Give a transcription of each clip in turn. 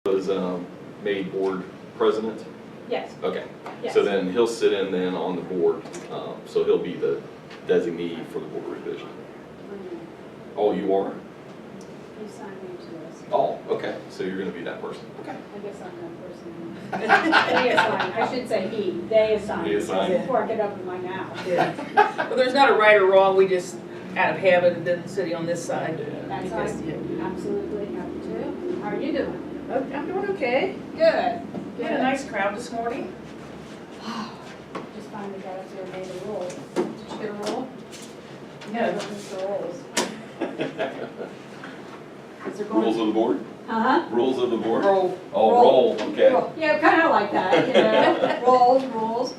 was made board president? Yes. Okay. Yes. So then he'll sit in then on the board, so he'll be the designee for the board revision. Oh, you are? You signed me to this. Oh, okay, so you're gonna be that person. Okay. I guess I'm that person. They assigned, I should say he, they assigned. He assigned. Before I get up with my mouth. Yeah. Well, there's not a right or wrong, we just, out of habit, and then sitting on this side. That's because, fine. yeah. Absolutely happy to. How are you doing? I'm doing okay. Good. We had a nice crowd this morning. Just finally got up there and made a roll. Did you get a roll? Yeah. Mr. Rolls. Rules of the board? Uh-huh. Rules of the board? Roll. Oh, roll, okay. Roll. Yeah, kind of like that, you know, rolls.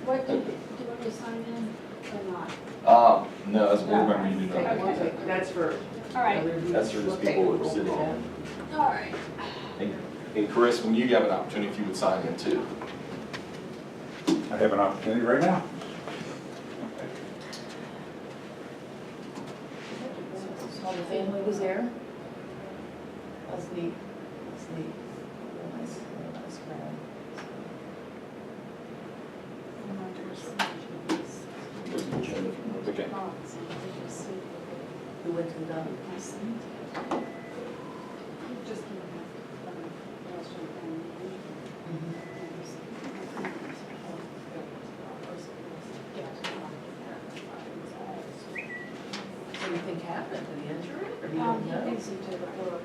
What, do you want me to sign in or not? No, as a board member, you do not. Okay. That's for. All right. That's for just people who are sitting on. All right. And Chris, when you have an opportunity, if you would sign in too. I have an opportunity right now. All the family was there. That's neat. That's neat. Real nice crowd. Okay. We went to the dump. What do you think happened? Did he injure it? Or do you He know? thinks he did it work.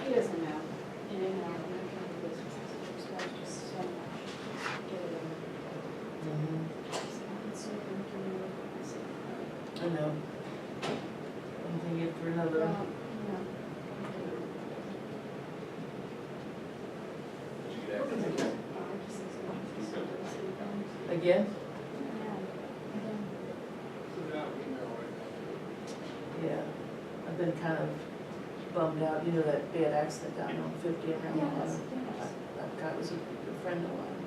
He doesn't know. You know, when it comes to business, there's just so much. Get it in. Mhm. It's so good, can you look at this? I know. One thing after another. Yeah. Again? Yeah. I've been kind of bummed out. You know that bad accident down on 50 around the Yes, corner? yes. That guy was a good friend of mine.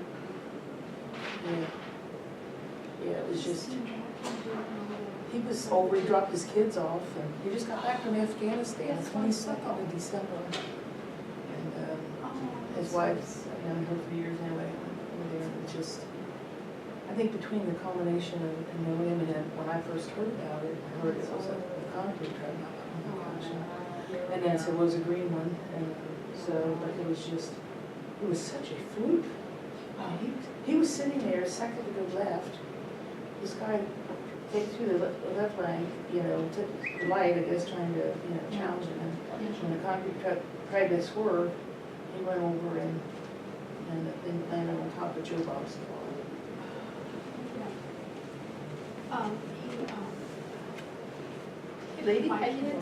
Yeah. Yeah, it was just, he was over, he dropped his kids off, and he just got back from Afghanistan, the 22nd of December. And his wife, I've known her for years anyway, over there, and it just, I think between the culmination of knowing him and then when I first heard about it, I heard it was a concrete truck, oh my gosh. And then so it was a green one, and so, but it was just, it was such a fluke. He was sitting there a second to go left. This guy takes through the left lane, you know, took the light, I guess, trying to, you know, challenge him. And when the concrete truck tried to swerve, he went over and then landed on top of Joe Bob's car. Hey, lady, how you doing?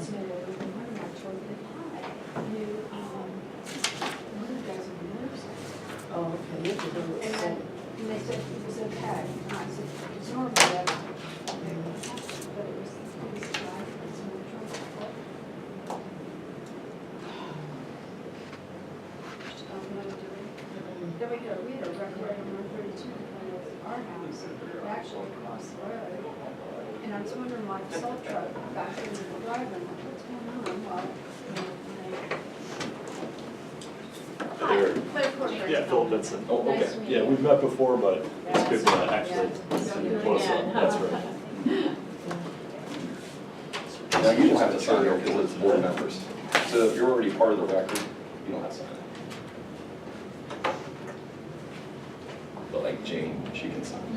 Oh, okay, you have to go with And that. they said it was okay. And I said, it's normally that. But it was dry, it's more trouble. Then we had a record on 132 in front of our house, actually across the road. And I was wondering why the salt truck back into the driveway, I'm like, what's going on? Well, Yeah, Philip Benson. Oh, okay. Nice to meet Yeah, you. we've met before, but it's good to actually see you close up. That's right. Now, you don't have to sign it because it's board members. So if you're already part of the record, you don't have to sign it. But like Jane, she can sign it.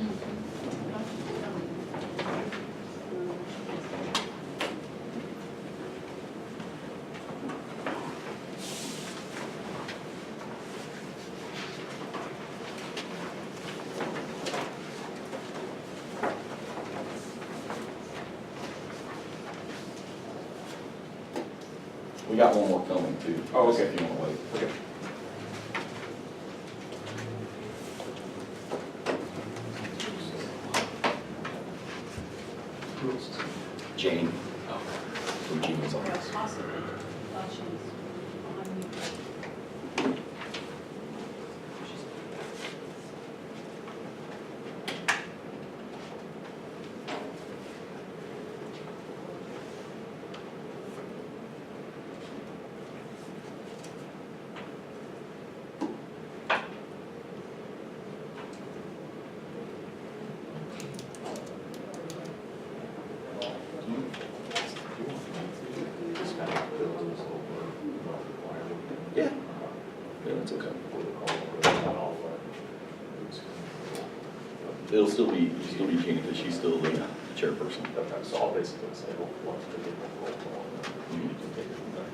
We got one more coming too. Oh, okay. If you want to wait. Okay. Jane, from Jean's office. Possibly. Thought she was on me. It'll still be Jeannie, but she's still the chairperson. Okay, so I'll basically say, well, once we get the roll call, then you can take it from there.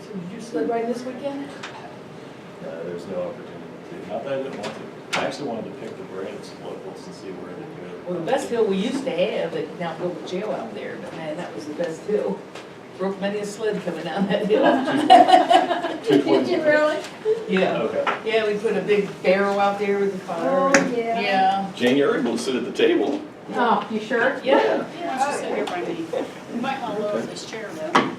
So did you sled ride this weekend? There's no opportunity to, not that I didn't want to. I actually wanted to pick the brains of locals and see where they go. Well, the best hill we used to have, but now built a jail out there, but man, that was the best hill. Broke many a sled coming down that hill. Did you really? Yeah, Okay. yeah, we put a big barrel out there with the fire. Oh, yeah. Yeah. Jane, you're able to sit at the table. Oh, you sure? Yeah. Why don't you sit here by me? You might want to lower this chair though.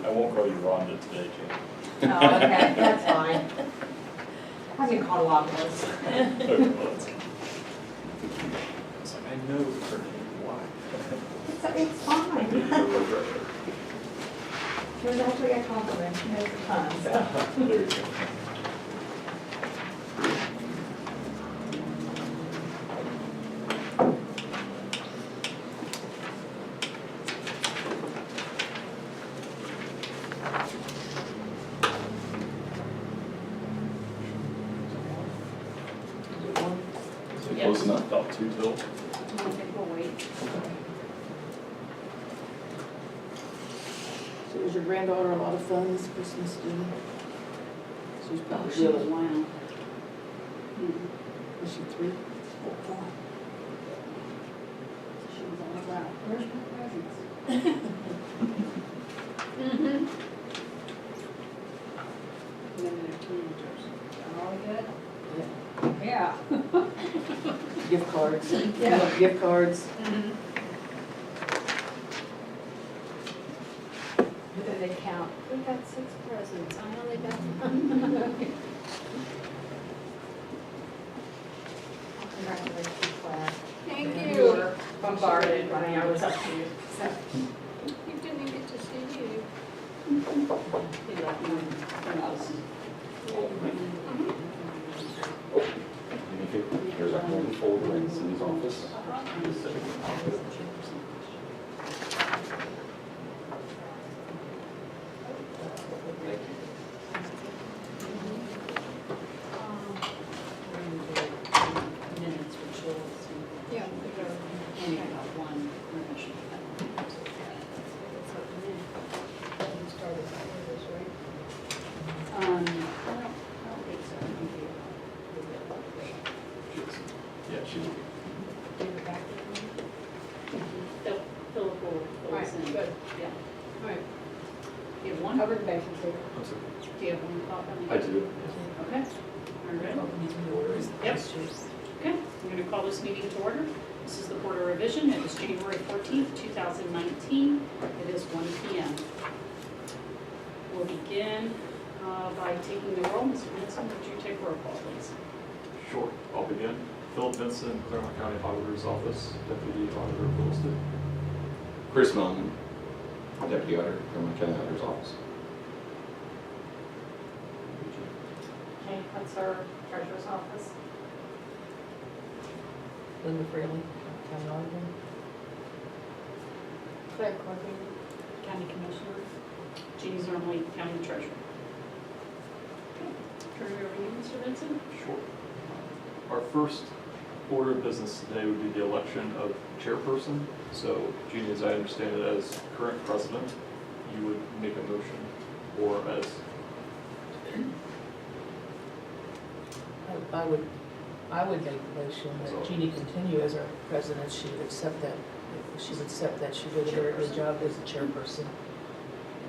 I won't call you Rhonda today, Jane. Oh, okay, that's fine. I get called a lot worse. Okay, well, that's. It's like, I know her name, why? It's I fine. think you're a refresher. She was actually a compliment, she knows the time, so. There you go. Is it close enough? About 2 till. I think we'll wait. So was your granddaughter a lot of fun this Christmas, Dee? She's probably She was really, wild. was she 3? She was all about, where's my presents? Mm-hmm. And then they're teenagers. All good? Yeah. Yeah. Gift cards. Yeah. Love gift cards. What do they count? We got 6 presents, I only got 1. Congratulations, Claire. Thank You were bombarded when I was up to you, so. You didn't get to see you. He left me when I was. Here's our home folder in Cindy's office. Minutes for chills. Yeah, we go. And you got one remission. You started this, right? I don't think so. I think you- Yeah, she will. Philip will fill Right, us in. good. Yeah. All right. Do you have one? Covered bases here. Do you have one copy? I do. Okay. All right. Yep. Okay, I'm going to call this meeting to order. This is the Board of Revision. It is January 14th, 2019. It is 1 PM. We'll begin by taking the roll. Mr. Benson, would you take roll call, please? Sure, I'll begin. Philip Benson, Clermont County Auditor's Office, Deputy Auditor of Real Estate. Chris Melman, Deputy Auditor, Clermont County Auditor's Office. Jane Putzer, Treasurer's Office. Linda Fraley, County Auditor. Claire Corbin. County Commissioner. Jeannie Zornley, County Treasurer. Okay. Turn it over to you, Mr. Benson. Sure. Our first order of business today would be the election of chairperson. So, Jeannie, as I understand it, as current president, you would make a motion, or as, I would make the motion that Jeannie continue as our president. She would accept that. She would accept that she did a very good job as a chairperson.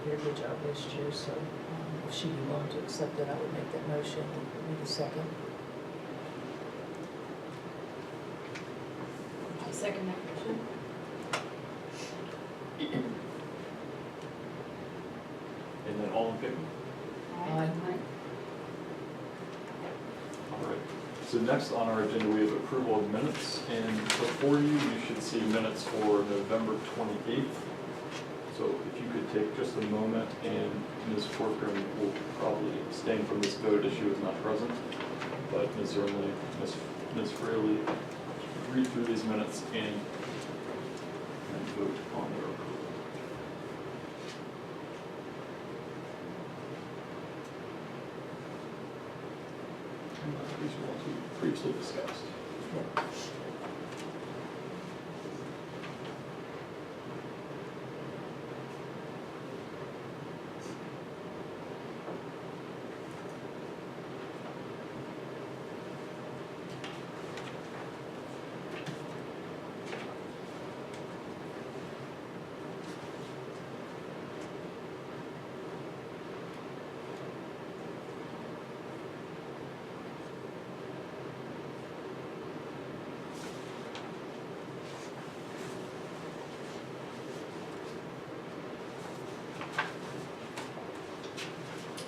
Did a good job last year, so if she'd be willing to accept it, I would make that motion. Need a second. I second that motion. and then all in favor? Aye. So next on our agenda, we have approval of minutes, and before you should see minutes for November 28th. So if you could take just a moment, and Ms. Corcoran will probably abstain from this vote as she was not present, but Ms. Zerley, Ms. Fraley, read through these minutes and vote on their approval. These are ones we previously discussed.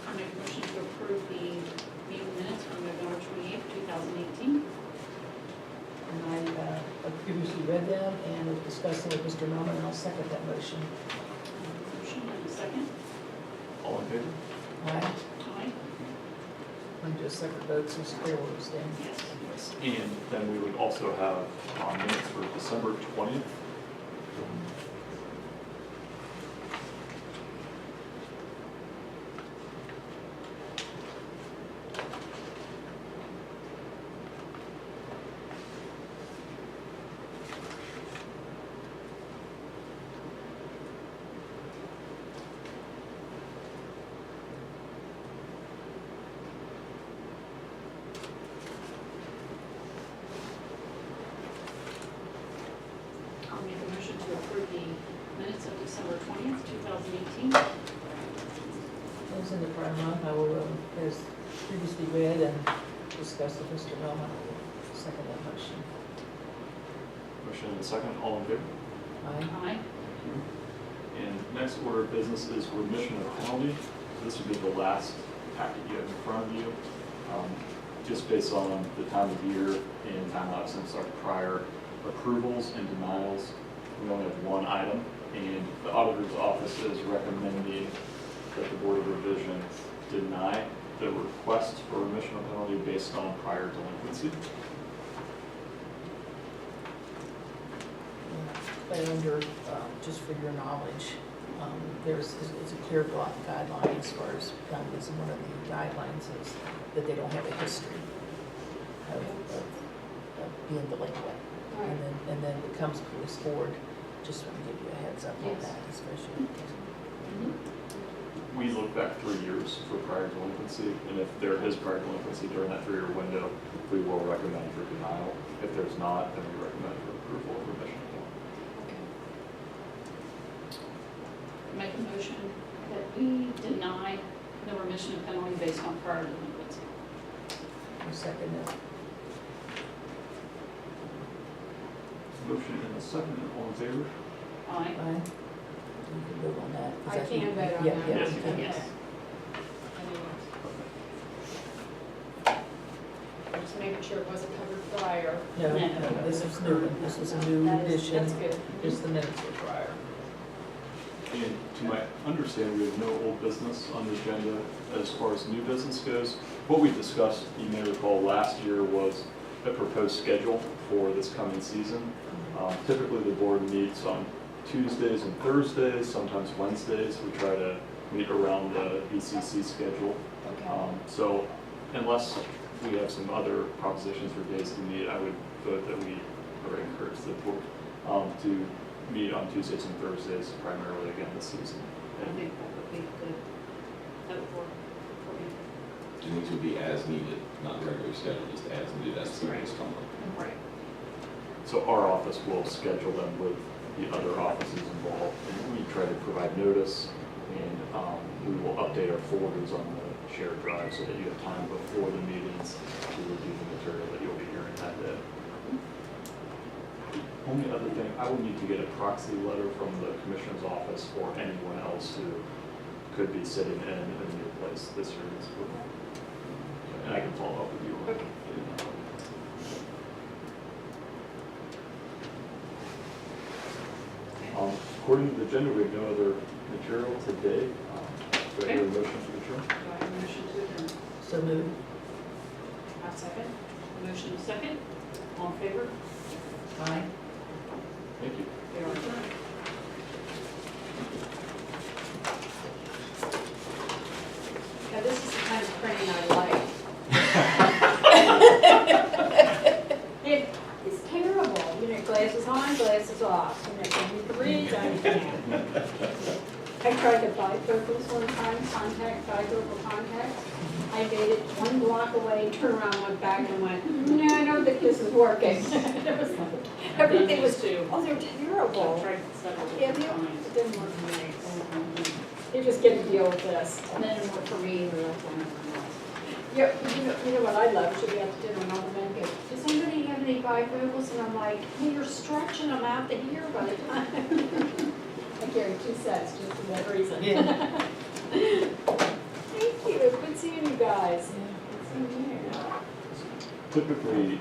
I make a motion to approve the meeting minutes from November 28th, 2018. And I previously read them and was discussing with Mr. Melman, and I'll second that motion. Motion and a second. All in favor? Aye. Aye. I'm do a separate vote since Claire will abstain. Yes. And then we would also have minutes for December 20th. I'll make a motion to approve the minutes of December 20th, 2018. Those in the prior month, I will, as previously read and discussed with Mr. Melman, I will second that motion. Motion and a second, all in favor? Aye. Aye. And next order of business is remission of penalty. This would be the last packet you have in front of you. Just based on the time of year and time lapse since our prior approvals and denials, we only have one item, and the auditor's office is recommending that the Board of Revision deny the request for remission of penalty based on prior delinquency. And under, just for your knowledge, it's a clear guideline as far as penalties, and one of the guidelines is that they don't have a history of being delinquent. And then it comes police board, just want to give you a heads up on Yes. that, especially. We look back 3 years for prior delinquency, and if there is prior delinquency during that 3-year window, we will recommend for denial. If there's not, then we recommend for approval of remission. Make a motion that we deny the remission of penalty based on prior delinquency. I'll second that. Motion and a second, all in favor? Aye. Aye. You can vote on that. 'cause I think- can vote on yeah, that. Yeah, Yes, you you can. Yes. Just making sure it wasn't covered prior. No, no, this is new, this is a new addition. That's good. Just the minutes were prior. And to my understanding, we have no old business on the agenda as far as new business goes. What we discussed, you may recall, last year was a proposed schedule for this coming season. Typically, the board meets on Tuesdays and Thursdays, sometimes Wednesdays. We try to meet around the BCC schedule. So unless we have some other propositions for days to meet, I would vote that we, or encourage the board to meet on Tuesdays and Thursdays primarily again this season. I think that would be good. That would work for me. Do things would be as needed, not regularly scheduled, just as needed as things come up. Right. So our office will schedule them with the other offices involved, and we try to provide notice, and we will update our folders on the shared drive so that you have time before the meetings to review the material that you'll be hearing that day. The only other thing, I will need to get a proxy letter from the commissioner's office for anyone else who could be sitting in a new place this year. And I can follow up with you on According to the agenda, we have no other material today. Do I hear a motion to adjourn? Do I have a motion to adjourn? So moved. I'll second. Motion is second. All in favor? Aye. Thank you. We are adjourned. Yeah, this is the kind of printing I like. It's terrible, you know, glasses on, glasses off, you know, can you read, I can't. I tried to bifocals one time, bifocal contacts. I made it one block away, turned around, went back and went, no, I don't think this is working. It was like, everything was, too. oh, they're I've terrible. tried several Yeah, different they- times. it didn't work for me. You just get to deal with this. And then it worked for me, or else I never know. Yeah, you know what I love, should be at the dinner, and all the men go, does anybody have any bifocals? And I'm like, hey, you're stretching them out to here by the time. I carry 2 sets just for that reason. Yeah. Thank you, good seeing you guys. Good seeing you. Typically,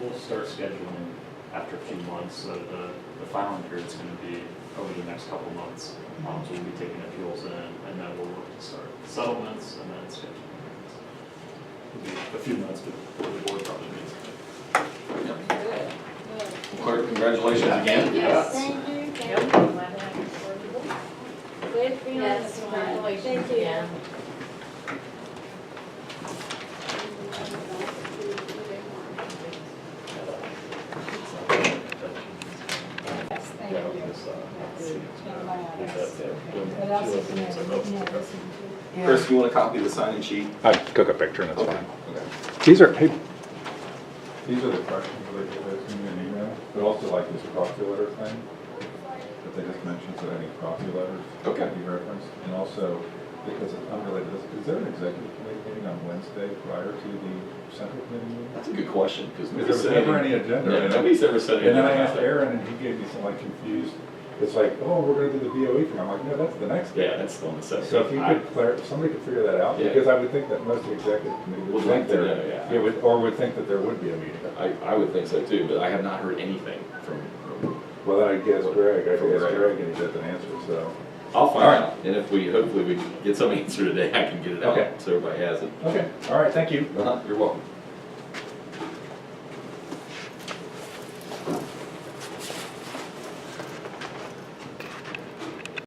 we'll start scheduling after a few months, so the filing period's gonna be over the next couple months. So we'll be taking appeals in, and then we'll look to start settlements, and then scheduling. It'll be a few months before the board probably meets. Good. Clerk, congratulations again. Yes. Thank you, Yep. thank you. Glad to have you for the board. Glad to be on Yes, this one. congratulations Thank you. again. Yes, thank Yeah, you. just, What else is there? Yeah. Chris, you want a copy of the sign-in sheet? I took a picture and it's Okay. fine. Okay. These are, hey, these are the questions that they send me an email, but also like this proxy letter thing that they just mentioned, so any proxy letters Okay. can be referenced. And also, because it's unrelated to this, is there an executive committee meeting on Wednesday prior to the central committee meeting? That's a good question, because Because there was never any agenda. Yeah, and- nobody's ever said anything And then I about asked it. Aaron and he gave me some like confused, it's like, oh, we're gonna do the BOE thing. I'm like, no, that's the next day. Yeah, that's on the second. So if you could if somebody could figure that out, Yeah. because I would think that most of the executive committee would Would think like to there, know, yeah. or would think that there would be a meeting. I would think so too, but I have not heard anything from, Well, then I guess Greg, I From guess Greg. Greg, and he doesn't answer, so. I'll find All right. out. And if hopefully we get some answer today, I can get it out, Okay. so everybody has it. Okay, all right, thank you. You're welcome.